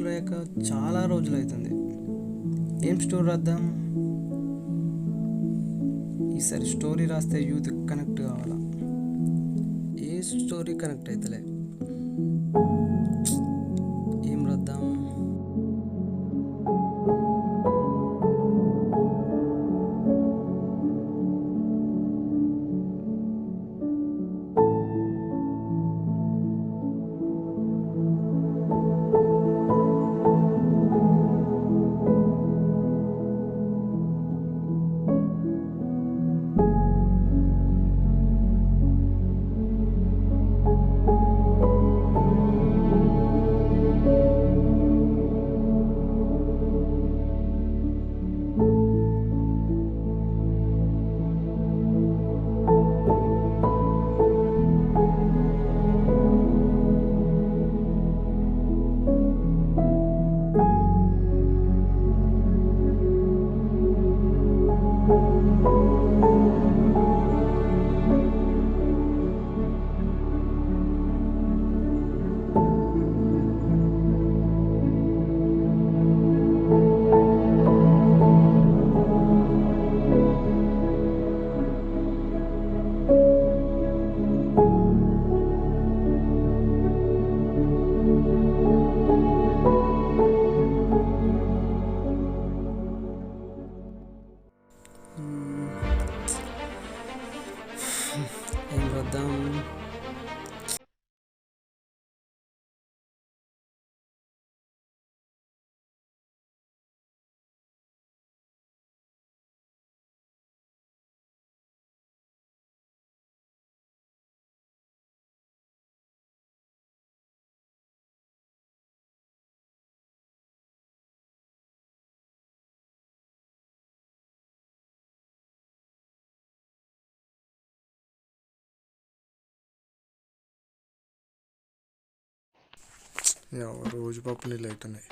రాయక చాలా రోజులు అవుతుంది. ఏం స్టోరీ రాద్దాం? ఈసారి స్టోరీ రాస్తే యూత్ కనెక్ట్ కావాలా? ఏ స్టోరీ కనెక్ట్ అవుతలే. ఏం రాద్దాం? ఏం రాద్దాం? రోజు పప్పు నీళ్ళు అవుతున్నాయి.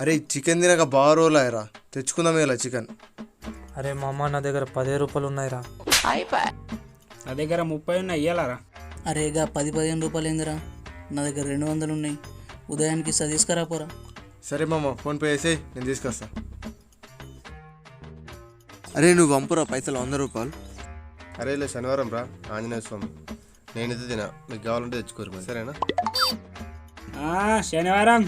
అరే చికెన్ తినక బాగా రోజులు అయ్యరా, తెచ్చుకుందాం ఇలా చికెన్. అరే మామ, నా దగ్గర 10 రూపాయలు ఉన్నాయిరా. నా దగ్గర 30 ఉన్నాయి, ఇయ్యాలరా? అరేగా 10-15 రూపాయలు ఏందిరా? నా దగ్గర 200 ఉన్నాయి. ఉదయానికి తీసుకురా పోరా. సరే మామ, ఫోన్పే వేసేయి, నేను తీసుకొస్తా. అరే నువ్వు పంపురా పైసలు 100 రూపాయలు. అరే ఇలా శనివారం రా, ఆంజనేయ స్వామి. నేనైతే తినా, మీకు కావాలంటే తెచ్చుకోరు మరి, సరేనా? శనివారం.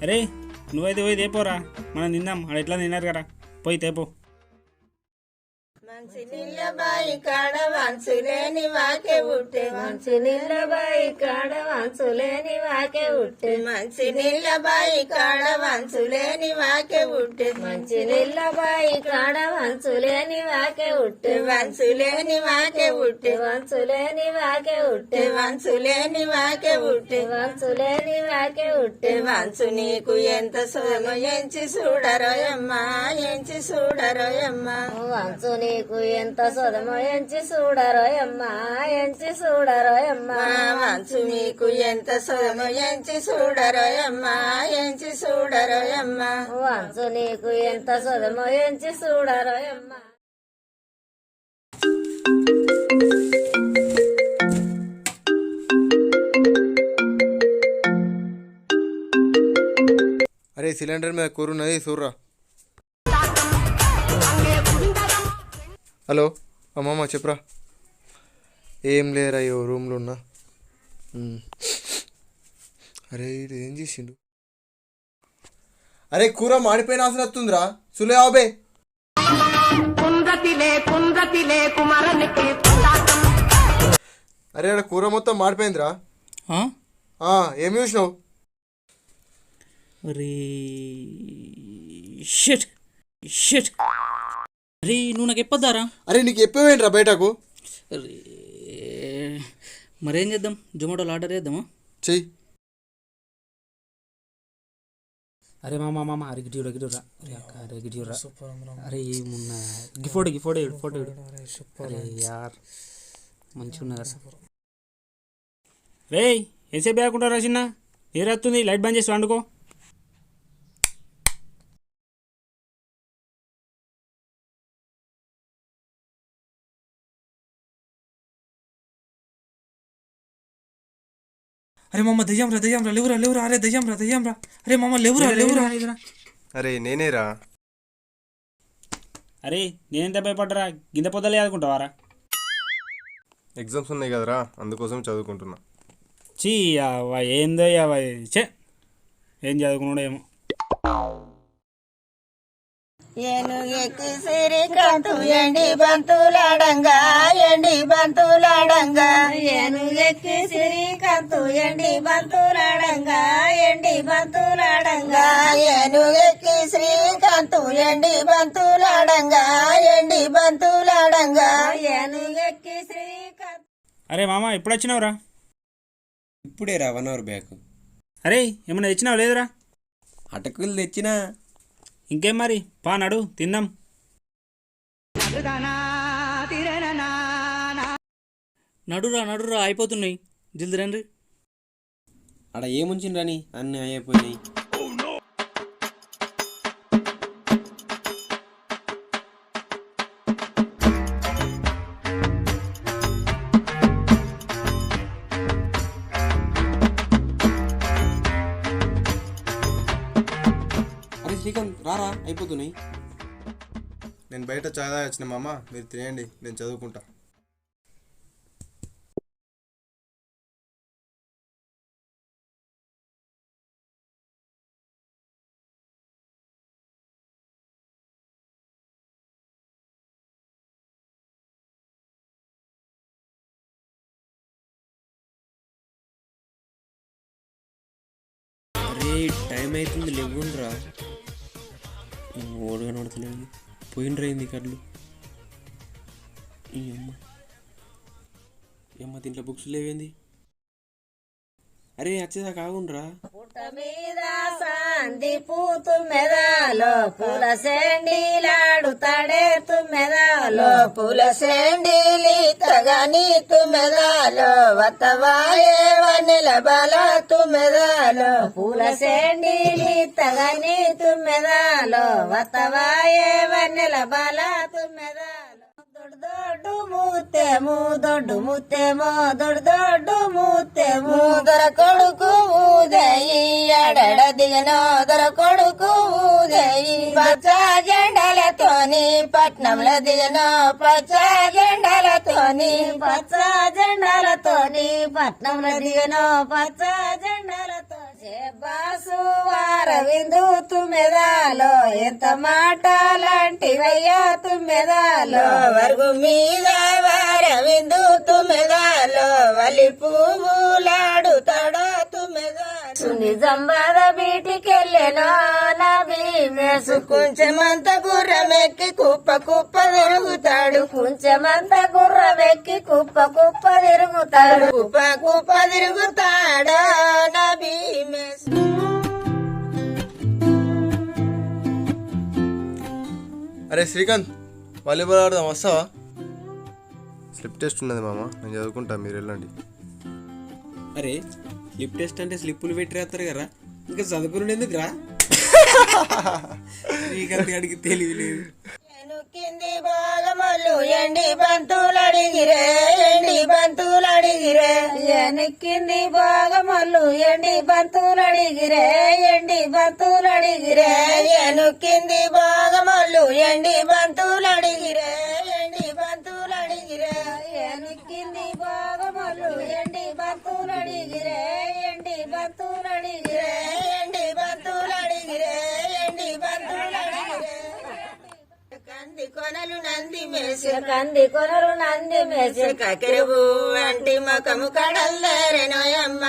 అరే నువ్వైతే పోయి తేపోరా, మనం తిందాం. ఆడ ఎట్లా తిన్నారు కదా, పోయి తేపో. మంచి నీళ్ళ బాయి కాడ వంచులేని వాకే ఉట్టే, మంచి నీళ్ళ బాయి కాడ వంచులేని వాకే ఉట్టే, మంచి నీళ్ళ బాయి కాడ వంచులేని వాకే ఉట్టే, మంచి నీళ్ళ బాయి కాడ వంచులేని వాకే ఉట్టే, వంచులేని వాకే ఉట్టే, వంచులేని వాకే ఉట్టే, వంచులేని వాకే ఉట్టే, వంచులేని వాకే ఉట్టే. వంచు నీకు ఎంత సోమ ఎంచి చూడరోయమ్మా, ఎంచి చూడరోయమ్మా. వంచు నీకు ఎంత సొదమో ఎంచి చూడరోయమ్మా, ఎంచి చూడరోయమ్మా. వంచు నీకు ఎంత సొదమో ఎంచి చూడరోయమ్మా, ఎంచి చూడరోయమ్మా. వంచు నీకు ఎంత సొదమో ఎంచి చూడరోయమ్మా. అరే సిలిండర్ మీద కూర ఉన్నది చూర్రా. హలో అమ్మమ్మ చెప్పురా. ఏం లేరా, అయ్యో రూమ్లో ఉన్నా. అరే ఇది ఏం చేసిండు? అరే కూర మాడిపోయిన ఆసన వస్తుందిరా, సులే ఆబే. అరే అక్కడ కూర మొత్తం మాడిపోయిందిరా. ఏం చూసినావు? అరే షిట్ షిట్. అరే నువ్వు నాకు ఎప్పొద్దారా? అరే నీకు ఎప్పవేంట్రా బయటకు? అరే మరేం చేద్దాం, జొమాటోలో ఆర్డర్ చేద్దామా? చెయ్యి. అరే మామ అరే గిటిరా గిటిరా, అరే అక్క అరే గిటిరా. అరే ఏమున్నా గిఫోటో ఫోటో. అరే యార్ మంచిగా ఉన్నా కదా. రే ఎంతసేపు ఆకుంటారా చిన్న? ఏ వస్తుంది, లైట్ బంద్ చేసి వండుకో. అరే మామ దయ్యం రా లేవురా అరే దయ్యం రా అరే మామ లేవురా అరే నేనేరా. అరే నేనెంత భయపడ్డరా, గింత పొద్దులే ఆదుకుంటావారా? ఎగ్జామ్స్ ఉన్నాయి కదరా, అందుకోసం చదువుకుంటున్నా. చీ అవ్వ ఏందో అవ్వ, చే ఏం చదువుకున్నాడో ఏమో. ఏనుగెక్కి సిరికంతు ఎండి బంతులాడంగా ఏనుగెక్కి సిరికంతు ఎండి బంతులాడంగా ఏనుగెక్కి శ్రీకాంతు ఎండి బంతులాడంగా ఏనుగెక్కి శ్రీకాంత్. అరే మామ ఎప్పుడు వచ్చినావురా? ఇప్పుడే రా 1 అవర్ బ్యాక్. అరే ఏమన్నా తెచ్చినావు లేదురా? అటకులు తెచ్చినా. ఇంకేం మరి పా నడు తిందాం. నడురా అయిపోతున్నాయి, జల్ది రండి. ఆడ ఏముంచిండ్రని అన్నీ అయిపోయినాయి. అరే శ్రీకాంత్ రారా అయిపోతున్నాయి. నేను బయట చాయ్ తాగి వచ్చిన మామ, మీరు తినేయండి, నేను చదువుకుంటా. అరే టైం అవుతుంది లేవుండ్రా. ఓడుగా నడతలేదు, పోయిండ్రైంది కళ్ళు. ఈ అమ్మ దీంట్లో బుక్స్ లేవేంది? అరే వచ్చేదా కాగుండ్రా. పుట్ట మీద సంది పూతు మెదాలో పూల సెండీలాడుతాడే తుమ్మెదాలో పూల సెండీలి తగని తుమ్మెదాలో వత్తవాయే వన్నెల బల తుమ్మెదాలో పూల సెండీలి తగని తుమ్మెదాలో వత్తవాయే వన్నెల బల తుమ్మెదాలో దొడ్డు మూతేమో దొర కొడుకు ఊదేయి ఎడడ దిగనో దొర కొడుకు ఊదేయి పచ్చ జెండాలతోని పట్నంలో దిగనో పచ్చ జెండాలతోని పట్నంలో దిగనో పచ్చ జెండాలతో బాసు వారవిందు తుమ్మెదాలో ఎంత మాటలాంటివయ్యా తుమ్మెదాలో వరుగు మీద వారవిందు తుమ్మెదాలో వలి పువ్వులాడుతాడో తుమ్మెదాలు నిజంబాద బీటికెళ్ళెనో నా భీమేసు కొంచెమంత గుర్రమెక్కి కుప్ప తిరుగుతాడు కుప్ప తిరుగుతాడో నా భీమేసు. అరే శ్రీకాంత్, వాలీబాల్ ఆడదాం, వస్తావా? స్లిప్ టెస్ట్ ఉన్నది మామ, నేను చదువుకుంటా, మీరు వెళ్ళండి. అరే స్లిప్ టెస్ట్ అంటే స్లిప్పులు పెట్టి రాస్తారు కదా, ఇంకా చదువుకుని ఎందుకురా? శ్రీకాంత్ గడికి తెలివి లేదు. కింది భాగమల్లు ఎండి బంతులడిగిరే కింది భాగమల్లు ఎండి బంతులడిగిరే కింది భాగమల్లు ఎండి బంతులడిగిరే కింది భాగమల్లు ఎండి బంతులడిగిరే కంది కొనలు నంది మేసే కకెరవు అంటి ముఖము కడల్దేరెనోయమ్మ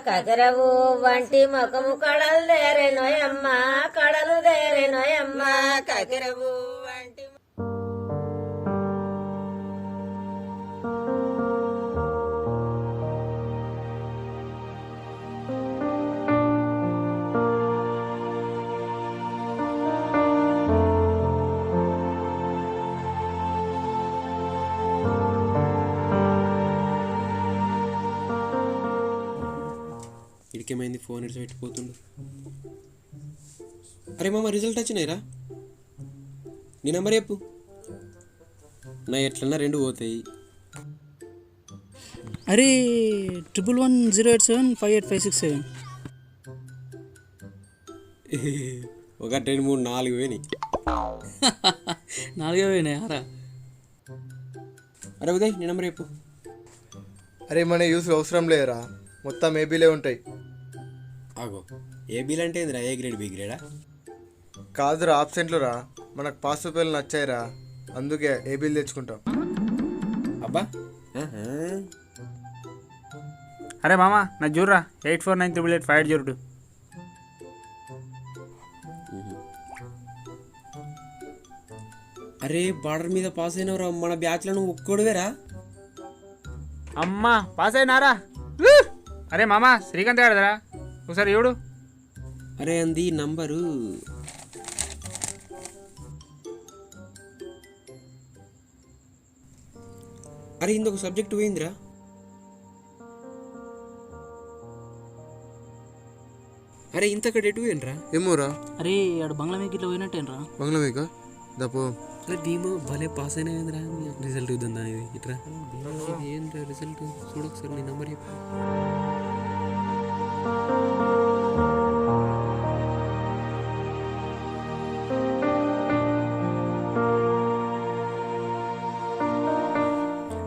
కకెరవు వంటి ముఖము కడల్దేరెనోయమ్మ కకెరవు వంటి. ఇడికేమైంది, ఫోన్ ఇడిచి పెట్టిపోతుండు. అరే మామ రిజల్ట్ వచ్చినాయిరా, నీ నెంబర్ చెప్పు. నా ఎట్లన్నా 2 పోతాయి. అరే 111087585667. ఒకటి 2 3 4 వేని. 4 పోయినాయారా? అరే ఉదయ్ నీ నెంబర్ చెప్పు. అరే మన యూస్ అవసరం లేదురా, మొత్తం ఏబీలే ఉంటాయి. ఆగో ఏబీలు అంటే ఏందిరా? ఏ గ్రేడ్ బి గ్రేడా? కాదురా, ఆబ్సెంట్లు రా. మనకు పాస్ పేర్లు నచ్చాయిరా, అందుకే ఏబీలు తెచ్చుకుంటాం. అబ్బా అరే మామ నా చూడరా 8498885802. అరే బార్డర్ మీద పాస్ అయినవరా, మన బ్యాచ్లో నువ్వు ఒక్కడువేరా. అమ్మా పాస్ అయినారా? అరే మామ శ్రీకాంత్ గారిదరా, ఒకసారి చూడు. అరే అంది నంబరు. అరే ఇంకొక సబ్జెక్ట్ పోయిందిరా. అరే ఇంతకడ ఎటు పోయినరా? ఏమోరా, అరే ఆడు బంగ్లా మీకు ఇట్లా పోయినట్టేనరా? బంగ్లా మీకా దాపో. అరే భీమా భలే పాస్ అయినా రిజల్ట్ ఇద్దా ఇది ఇట్రా. ఏంద్రా రిజల్ట్ చూడొకసారి, నీ నెంబర్ చెప్పు.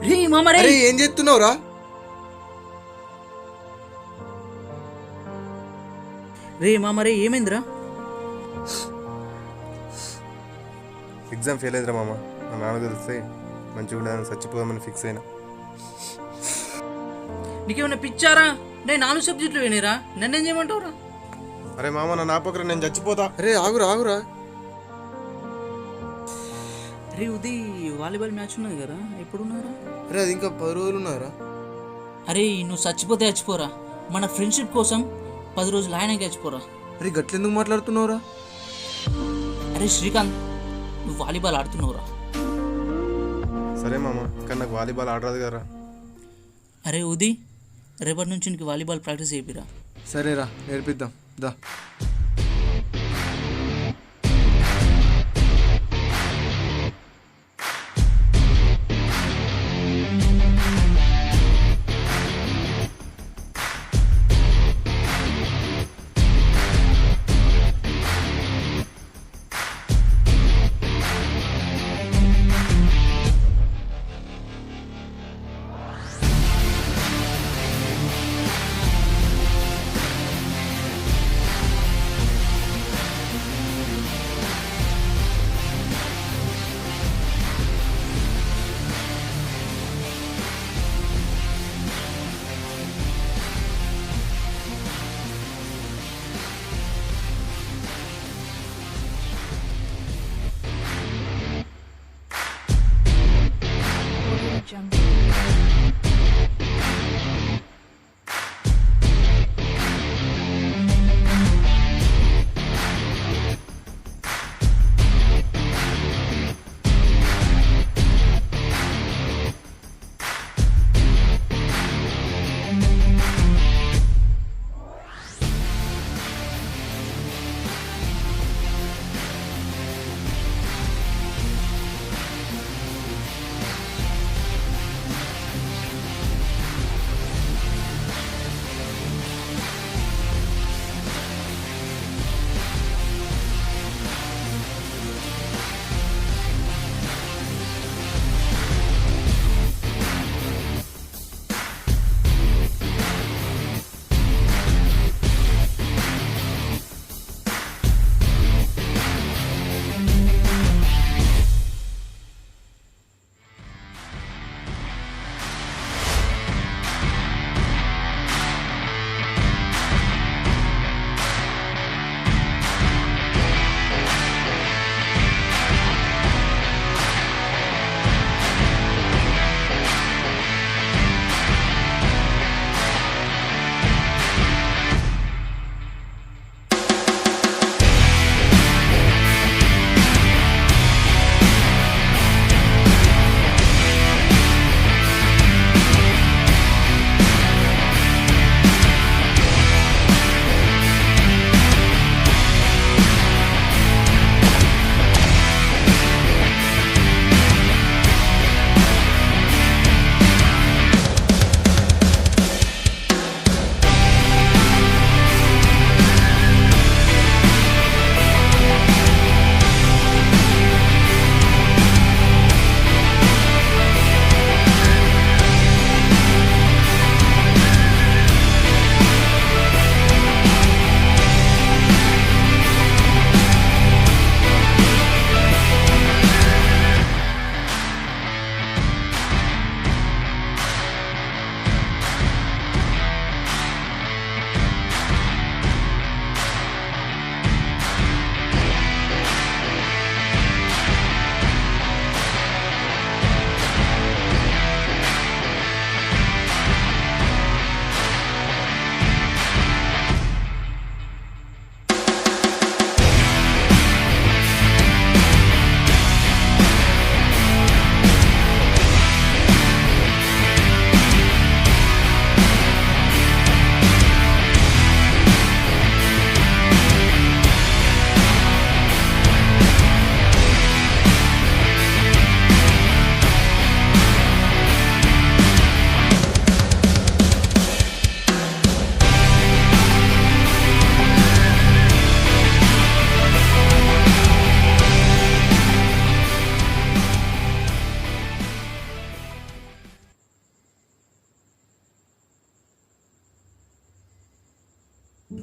రే మామ రే. అరే ఏం చేస్తున్నావురా? రే మామ రే ఏమైందిరా? ఎగ్జామ్ ఫెయిల్ అయిందిరా మామ. మా నాన్న తెలిస్తే మంచిగా ఉండదని చచ్చిపోదామని ఫిక్స్ అయినా. నీకేమైనా పిచ్చారా? నేను 4 సబ్జెక్టులు వినేరా, నన్నేం చేయమంటావురా? అరే మామ నా నాపకరా, నేను చచ్చిపోతా. అరే ఆగురా ఆగురా. అరే ఉదయ్ వాలీబాల్ మ్యాచ్ ఉన్నది కదా, ఎప్పుడు ఉన్నారా? అరే అది ఇంకా 10 రోజులు ఉన్నారా? అరే నువ్వు చచ్చిపోతే చచ్చిపోరా, మన ఫ్రెండ్షిప్ కోసం 10 రోజులు ఆయనకి చచ్చిపోరా. అరే గట్లెందుకు మాట్లాడుతున్నావురా? అరే శ్రీకాంత్, నువ్వు వాలీబాల్ ఆడుతున్నావురా. సరే మామ, కానీ నాకు వాలీబాల్ ఆడరాదు కదరా. అరే ఉదయ్, రేపటి నుంచి నీకు వాలీబాల్ ప్రాక్టీస్ చేపిరా. సరేరా, నేర్పిద్దాం దా.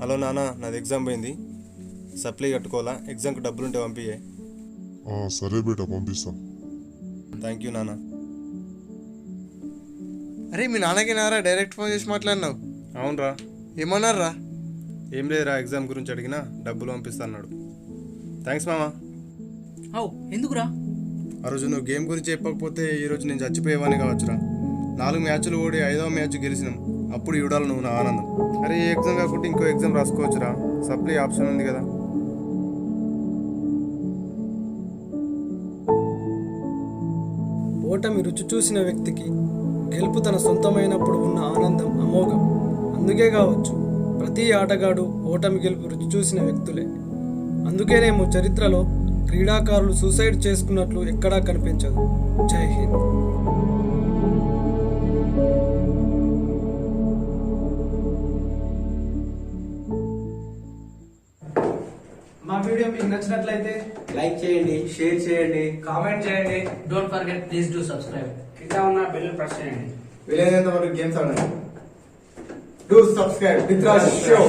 హలో నాన్న, నాది ఎగ్జామ్ పోయింది, సప్లై కట్టుకోవాలా, ఎగ్జామ్కి డబ్బులుంటే పంపియే. సరే బేటా పంపిస్తా. థ్యాంక్ యూ నాన్న. అరే మీ నాన్నకి నారా డైరెక్ట్ ఫోన్ చేసి మాట్లాడినావు? అవునరా. ఏమన్నారా? ఏం లేదురా, ఎగ్జామ్ గురించి అడిగినా డబ్బులు పంపిస్తా అన్నాడు. థ్యాంక్స్ మామా. అవు ఎందుకురా? ఆ రోజు నువ్వు గేమ్ గురించి చెప్పకపోతే ఈరోజు నేను చచ్చిపోయేవాని కావచ్చురా. 4 మ్యాచ్లు ఓడి 5వ మ్యాచ్ గెలిచినాం, అప్పుడు చూడాలి నువ్వు నా ఆనందం. అరే ఈ ఎగ్జామ్ కాకుండా ఇంకో ఎగ్జామ్ రాసుకోవచ్చురా, సప్లై ఆప్షన్ ఉంది కదా. ఓటమి రుచి చూసిన వ్యక్తికి గెలుపు తన సొంతమైనప్పుడు ఉన్న ఆనందం అమోఘం. అందుకే కావచ్చు ప్రతి ఆటగాడు ఓటమి గెలుపు రుచి చూసిన వ్యక్తులే. అందుకేనేమో చరిత్రలో క్రీడాకారులు సూసైడ్ చేసుకున్నట్లు ఎక్కడా కనిపించదు. జై హింద్. మా వీడియో మీకు నచ్చినట్లయితే లైక్ చేయండి, షేర్ చేయండి, కామెంట్ చేయండి. Don't forget please do subscribe. కింద ఉన్న బెల్ ప్రెస్ చేయండి. వీలైనంత వరకు గేమ్స్ ఆడండి. Do subscribe with show.